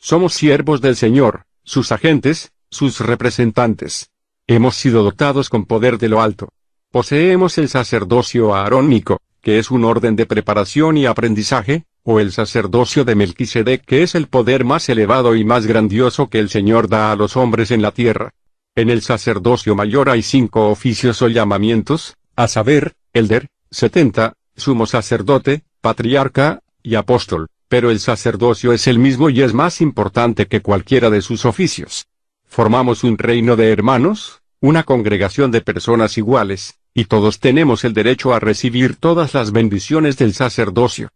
Somos siervos del Señor, sus agentes, sus representantes. Hemos sido dotados con poder de lo alto. Poseemos el sacerdocio aarónico, que es un orden de preparación y aprendizaje, o el sacerdocio de Melquisedec, que es el poder más elevado y más grandioso que el Señor da a los hombres en la tierra. En el sacerdocio mayor hay 5 oficios o llamamientos, a saber, elder, 70, sumo sacerdote, patriarca, y apóstol, pero el sacerdocio es el mismo y es más importante que cualquiera de sus oficios. Formamos un reino de hermanos, una congregación de personas iguales, y todos tenemos el derecho a recibir todas las bendiciones del sacerdocio.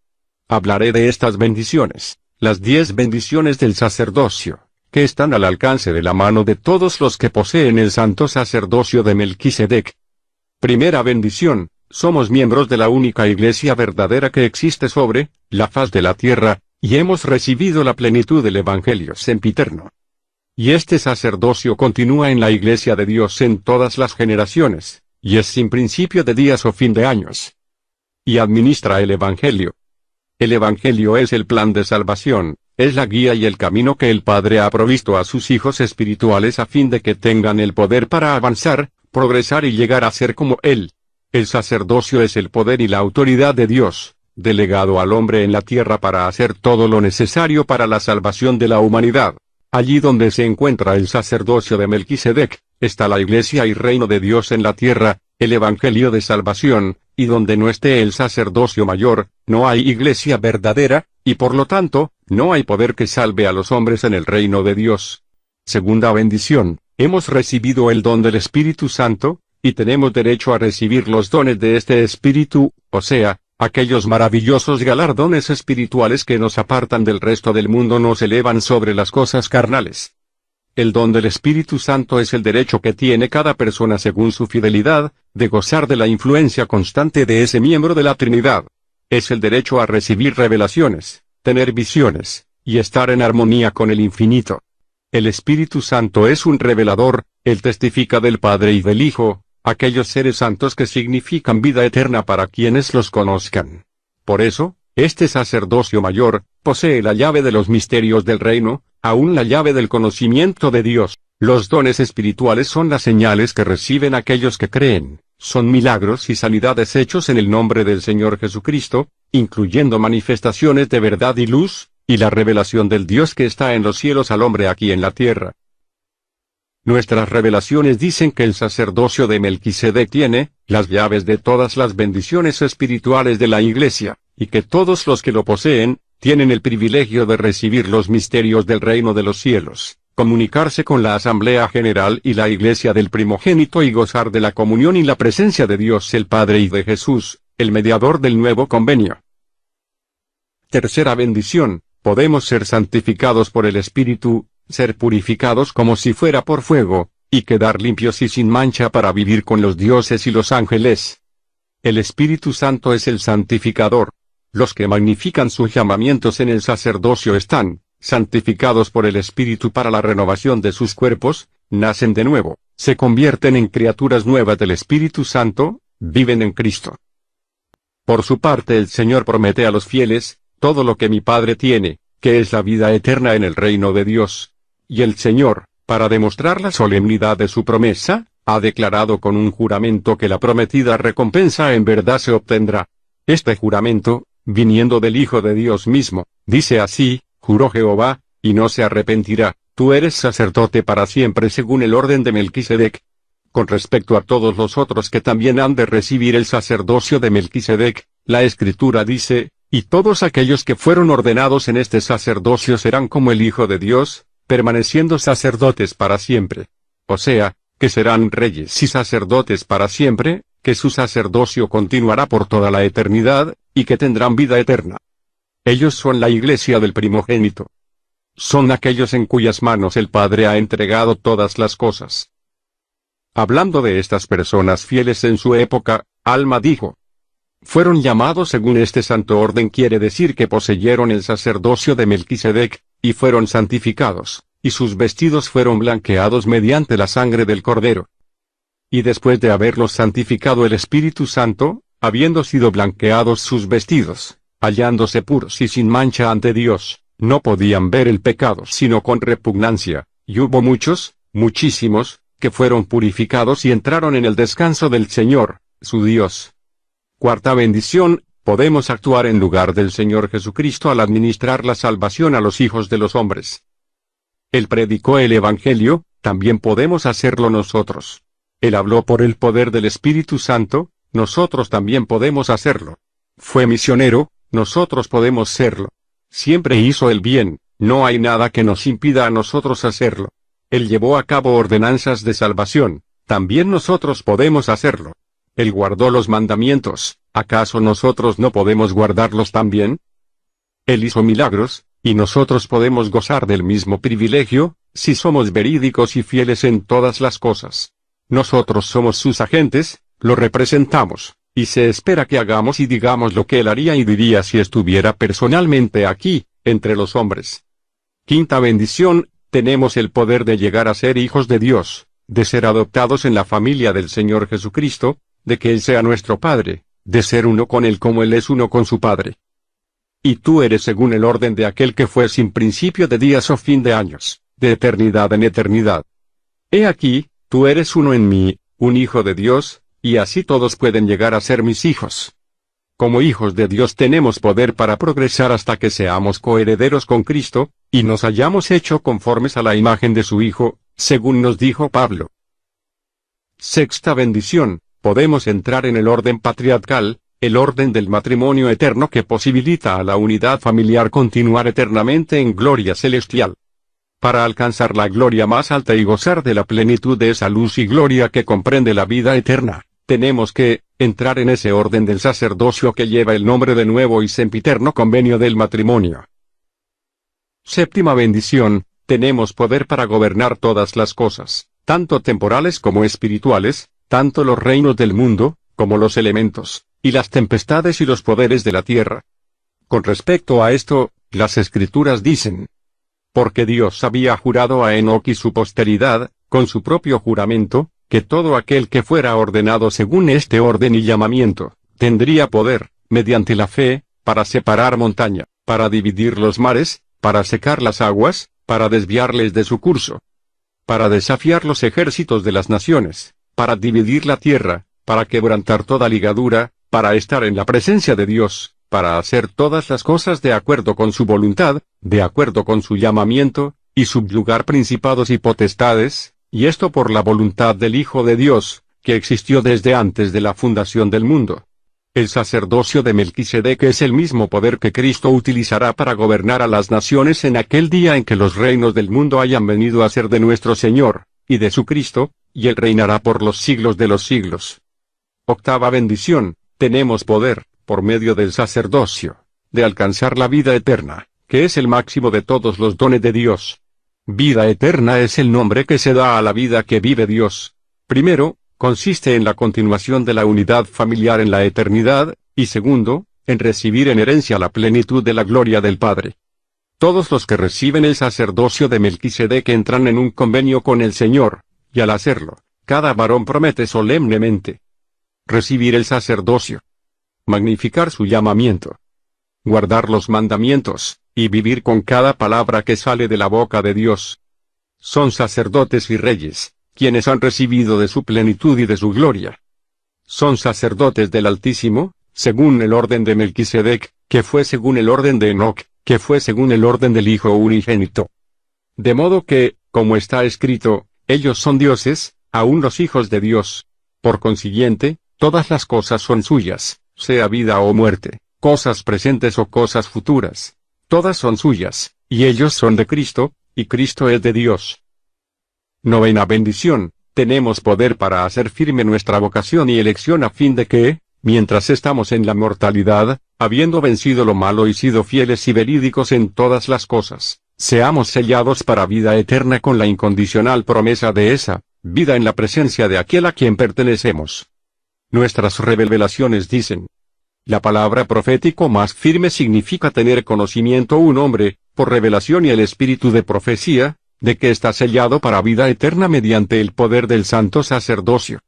Hablaré de estas bendiciones, las 10 bendiciones del sacerdocio, que están al alcance de la mano de todos los que poseen el santo sacerdocio de Melquisedec. Primera bendición: somos miembros de la única iglesia verdadera que existe sobre la faz de la tierra, y hemos recibido la plenitud del Evangelio sempiterno. Y este sacerdocio continúa en la iglesia de Dios en todas las generaciones, y es sin principio de días o fin de años. Y administra el Evangelio. El Evangelio es el plan de salvación, es la guía y el camino que el Padre ha provisto a sus hijos espirituales a fin de que tengan el poder para avanzar, progresar y llegar a ser como Él. El sacerdocio es el poder y la autoridad de Dios, delegado al hombre en la tierra para hacer todo lo necesario para la salvación de la humanidad. Allí donde se encuentra el sacerdocio de Melquisedec, está la iglesia y reino de Dios en la tierra, el evangelio de salvación, y donde no esté el sacerdocio mayor, no hay iglesia verdadera, y por lo tanto, no hay poder que salve a los hombres en el reino de Dios. Segunda bendición: hemos recibido el don del Espíritu Santo, y tenemos derecho a recibir los dones de este Espíritu, o sea, aquellos maravillosos galardones espirituales que nos apartan del resto del mundo, nos elevan sobre las cosas carnales. El don del Espíritu Santo es el derecho que tiene cada persona según su fidelidad, de gozar de la influencia constante de ese miembro de la Trinidad. Es el derecho a recibir revelaciones, tener visiones, y estar en armonía con el infinito. El Espíritu Santo es un revelador, él testifica del Padre y del Hijo, aquellos seres santos que significan vida eterna para quienes los conozcan. Por eso, este sacerdocio mayor posee la llave de los misterios del reino, aún la llave del conocimiento de Dios. Los dones espirituales son las señales que reciben aquellos que creen, son milagros y sanidades hechos en el nombre del Señor Jesucristo, incluyendo manifestaciones de verdad y luz, y la revelación del Dios que está en los cielos al hombre aquí en la tierra. Nuestras revelaciones dicen que el sacerdocio de Melquisedec tiene las llaves de todas las bendiciones espirituales de la Iglesia, y que todos los que lo poseen tienen el privilegio de recibir los misterios del reino de los cielos, comunicarse con la Asamblea General y la Iglesia del primogénito y gozar de la comunión y la presencia de Dios el Padre y de Jesús, el mediador del nuevo convenio. Tercera bendición: podemos ser santificados por el Espíritu, ser purificados como si fuera por fuego, y quedar limpios y sin mancha para vivir con los dioses y los ángeles. El Espíritu Santo es el santificador. Los que magnifican sus llamamientos en el sacerdocio están santificados por el Espíritu para la renovación de sus cuerpos, nacen de nuevo, se convierten en criaturas nuevas del Espíritu Santo, viven en Cristo. Por su parte el Señor promete a los fieles todo lo que mi Padre tiene, que es la vida eterna en el reino de Dios. Y el Señor, para demostrar la solemnidad de su promesa, ha declarado con un juramento que la prometida recompensa en verdad se obtendrá. Este juramento, viniendo del Hijo de Dios mismo, dice así: juró Jehová, y no se arrepentirá, tú eres sacerdote para siempre según el orden de Melquisedec. Con respecto a todos los otros que también han de recibir el sacerdocio de Melquisedec, la Escritura dice: y todos aquellos que fueron ordenados en este sacerdocio serán como el Hijo de Dios, permaneciendo sacerdotes para siempre. O sea, que serán reyes y sacerdotes para siempre, que su sacerdocio continuará por toda la eternidad, y que tendrán vida eterna. Ellos son la iglesia del primogénito. Son aquellos en cuyas manos el Padre ha entregado todas las cosas. Hablando de estas personas fieles en su época, Alma dijo: fueron llamados según este santo orden, quiere decir que poseyeron el sacerdocio de Melquisedec, y fueron santificados, y sus vestidos fueron blanqueados mediante la sangre del Cordero. Y después de haberlos santificado el Espíritu Santo, habiendo sido blanqueados sus vestidos, hallándose puros y sin mancha ante Dios, No podían ver el pecado sino con repugnancia, y hubo muchos, muchísimos, que fueron purificados y entraron en el descanso del Señor, su Dios. Cuarta bendición, podemos actuar en lugar del Señor Jesucristo al administrar la salvación a los hijos de los hombres. Él predicó el Evangelio, también podemos hacerlo nosotros. Él habló por el poder del Espíritu Santo, nosotros también podemos hacerlo. Fue misionero, nosotros podemos serlo. Siempre hizo el bien, no hay nada que nos impida a nosotros hacerlo. Él llevó a cabo ordenanzas de salvación, también nosotros podemos hacerlo. Él guardó los mandamientos, ¿acaso nosotros no podemos guardarlos también? Él hizo milagros, y nosotros podemos gozar del mismo privilegio, si somos verídicos y fieles en todas las cosas. Nosotros somos sus agentes, lo representamos, y se espera que hagamos y digamos lo que él haría y diría si estuviera personalmente aquí, entre los hombres. Quinta bendición, tenemos el poder de llegar a ser hijos de Dios, de ser adoptados en la familia del Señor Jesucristo, de que Él sea nuestro Padre, de ser uno con Él como Él es uno con su Padre. Y tú eres según el orden de aquel que fue sin principio de días o fin de años, de eternidad en eternidad. He aquí, tú eres uno en mí, un hijo de Dios, y así todos pueden llegar a ser mis hijos. Como hijos de Dios tenemos poder para progresar hasta que seamos coherederos con Cristo, y nos hayamos hecho conformes a la imagen de su Hijo, según nos dijo Pablo. Sexta bendición, podemos entrar en el orden patriarcal, el orden del matrimonio eterno que posibilita a la unidad familiar continuar eternamente en gloria celestial. Para alcanzar la gloria más alta y gozar de la plenitud de esa luz y gloria que comprende la vida eterna, tenemos que entrar en ese orden del sacerdocio que lleva el nombre de nuevo y sempiterno convenio del matrimonio. Séptima bendición, tenemos poder para gobernar todas las cosas, tanto temporales como espirituales, tanto los reinos del mundo, como los elementos, y las tempestades y los poderes de la tierra. Con respecto a esto, las Escrituras dicen: porque Dios había jurado a Enoc y su posteridad, con su propio juramento, que todo aquel que fuera ordenado según este orden y llamamiento, tendría poder, mediante la fe, para separar montaña, para dividir los mares, para secar las aguas, para desviarles de su curso, para desafiar los ejércitos de las naciones, para dividir la tierra, para quebrantar toda ligadura, para estar en la presencia de Dios, para hacer todas las cosas de acuerdo con su voluntad, de acuerdo con su llamamiento, y subyugar principados y potestades, y esto por la voluntad del Hijo de Dios, que existió desde antes de la fundación del mundo. El sacerdocio de Melquisedec es el mismo poder que Cristo utilizará para gobernar a las naciones en aquel día en que los reinos del mundo hayan venido a ser de nuestro Señor, y de su Cristo, y Él reinará por los siglos de los siglos. Octava bendición, tenemos poder, por medio del sacerdocio, de alcanzar la vida eterna, que es el máximo de todos los dones de Dios. Vida eterna es el nombre que se da a la vida que vive Dios. Primero, consiste en la continuación de la unidad familiar en la eternidad, y segundo, en recibir en herencia la plenitud de la gloria del Padre. Todos los que reciben el sacerdocio de Melquisedec entran en un convenio con el Señor, y al hacerlo, cada varón promete solemnemente recibir el sacerdocio, magnificar su llamamiento, guardar los mandamientos, y vivir con cada palabra que sale de la boca de Dios. Son sacerdotes y reyes, quienes han recibido de su plenitud y de su gloria. Son sacerdotes del Altísimo, según el orden de Melquisedec, que fue según el orden de Enoc, que fue según el orden del Hijo unigénito. De modo que, como está escrito, ellos son dioses, aun los hijos de Dios. Por consiguiente, todas las cosas son suyas, sea vida o muerte, cosas presentes o cosas futuras. Todas son suyas, y ellos son de Cristo, y Cristo es de Dios. Novena bendición, tenemos poder para hacer firme nuestra vocación y elección a fin de que, mientras estamos en la mortalidad, habiendo vencido lo malo y sido fieles y verídicos en todas las cosas, seamos sellados para vida eterna con la incondicional promesa de esa vida en la presencia de aquel a quien pertenecemos. Nuestras revelaciones dicen: la palabra profético más firme significa tener conocimiento un hombre, por revelación y el espíritu de profecía, de que está sellado para vida eterna mediante el poder del santo sacerdocio.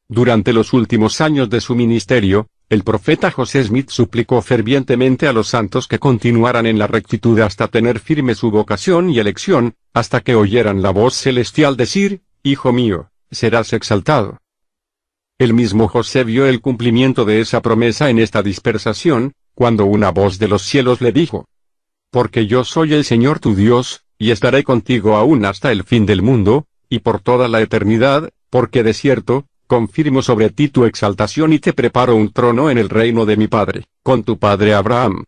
Durante los últimos años de su ministerio, el profeta José Smith suplicó fervientemente a los santos que continuaran en la rectitud hasta tener firme su vocación y elección, hasta que oyeran la voz celestial decir: Hijo mío, serás exaltado. El mismo José vio el cumplimiento de esa promesa en esta dispersación, cuando una voz de los cielos le dijo: Porque yo soy el Señor tu Dios, y estaré contigo aún hasta el fin del mundo, y por toda la eternidad, porque de cierto, confirmo sobre ti tu exaltación y te preparo un trono en el reino de mi padre, con tu padre Abraham.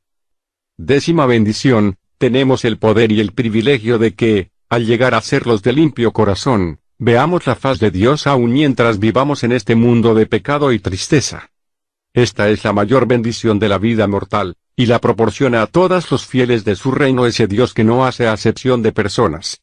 10ª bendición, tenemos el poder y el privilegio de que, al llegar a ser los de limpio corazón, veamos la faz de Dios aún mientras vivamos en este mundo de pecado y tristeza. Esta es la mayor bendición de la vida mortal, y la proporciona a todos los fieles de su reino ese Dios que no hace acepción de personas.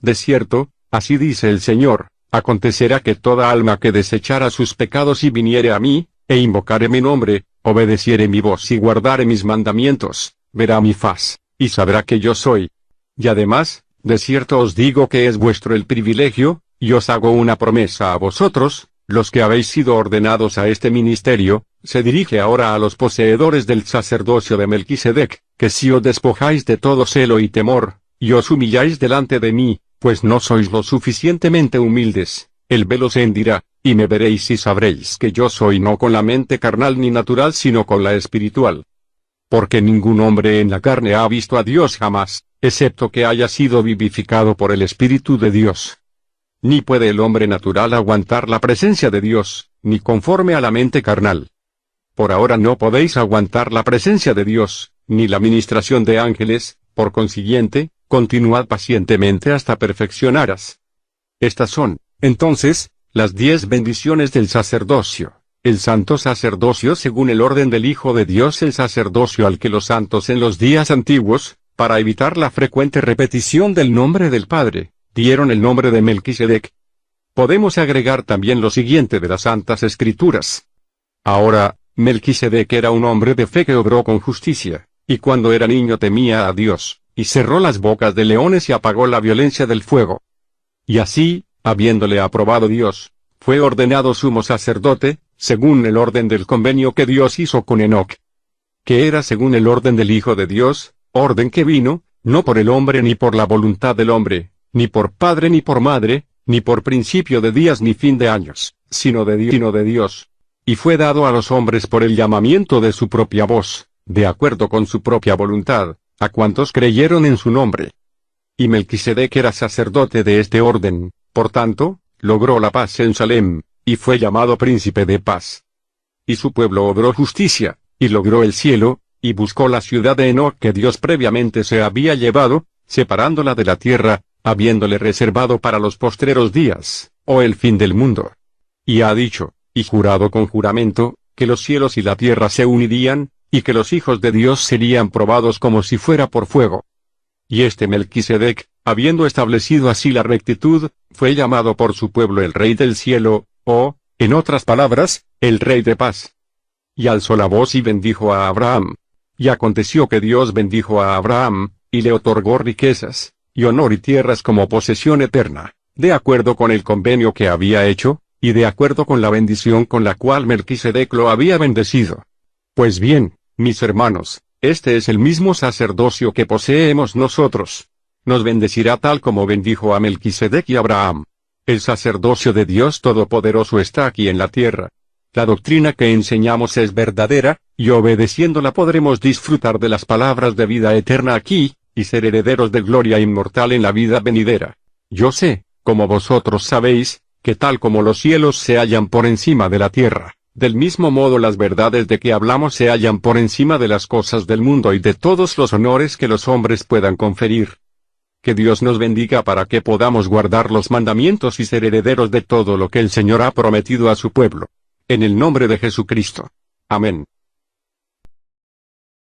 De cierto, así dice el Señor: acontecerá que toda alma que desechara sus pecados y viniere a mí, e invocare mi nombre, obedeciere mi voz y guardare mis mandamientos, verá mi faz, y sabrá que yo soy. Y además, de cierto os digo que es vuestro el privilegio, y os hago una promesa a vosotros, los que habéis sido ordenados a este ministerio. Se dirige ahora a los poseedores del sacerdocio de Melquisedec, que si os despojáis de todo celo y temor, y os humilláis delante de mí, pues no sois lo suficientemente humildes, el velo se hendirá, y me veréis y sabréis que yo soy no con la mente carnal ni natural sino con la espiritual. Porque ningún hombre en la carne ha visto a Dios jamás, excepto que haya sido vivificado por el Espíritu de Dios. Ni puede el hombre natural aguantar la presencia de Dios, ni conforme a la mente carnal. Por ahora no podéis aguantar la presencia de Dios, ni la ministración de ángeles, por consiguiente, continuad pacientemente hasta perfeccionaras. Estas son, entonces, las 10 bendiciones del sacerdocio. El santo sacerdocio según el orden del Hijo de Dios, el sacerdocio al que los santos en los días antiguos, para evitar la frecuente repetición del nombre del Padre, dieron el nombre de Melquisedec. Podemos agregar también lo siguiente de las Santas Escrituras. Ahora, Melquisedec era un hombre de fe que obró con justicia, y cuando era niño temía a Dios, y cerró las bocas de leones y apagó la violencia del fuego. Y así, habiéndole aprobado Dios, fue ordenado sumo sacerdote, según el orden del convenio que Dios hizo con Enoc. Que era según el orden del Hijo de Dios, orden que vino, no por el hombre ni por la voluntad del hombre, ni por padre ni por madre, ni por principio de días ni fin de años, sino de Dios. Y fue dado a los hombres por el llamamiento de su propia voz, de acuerdo con su propia voluntad, a cuantos creyeron en su nombre. Y Melquisedec era sacerdote de este orden, por tanto, logró la paz en Salem, y fue llamado príncipe de paz. Y su pueblo obró justicia, y logró el cielo, y buscó la ciudad de Enoc que Dios previamente se había llevado, separándola de la tierra, habiéndole reservado para los postreros días, o el fin del mundo. Y ha dicho, y jurado con juramento, que los cielos y la tierra se unirían, y que los hijos de Dios serían probados como si fuera por fuego. Y este Melquisedec, habiendo establecido así la rectitud, fue llamado por su pueblo el Rey del cielo, o, en otras palabras, el Rey de paz. Y alzó la voz y bendijo a Abraham. Y aconteció que Dios bendijo a Abraham, y le otorgó riquezas, y honor y tierras como posesión eterna, de acuerdo con el convenio que había hecho, y de acuerdo con la bendición con la cual Melquisedec lo había bendecido. Pues bien, mis hermanos, este es el mismo sacerdocio que poseemos nosotros. Nos bendecirá tal como bendijo a Melquisedec y Abraham. El sacerdocio de Dios Todopoderoso está aquí en la tierra. La doctrina que enseñamos es verdadera, y obedeciéndola podremos disfrutar de las palabras de vida eterna aquí, y ser herederos de gloria inmortal en la vida venidera. Yo sé, como vosotros sabéis, que tal como los cielos se hallan por encima de la tierra, del mismo modo las verdades de que hablamos se hallan por encima de las cosas del mundo y de todos los honores que los hombres puedan conferir. Que Dios nos bendiga para que podamos guardar los mandamientos y ser herederos de todo lo que el Señor ha prometido a su pueblo. En el nombre de Jesucristo. Amén.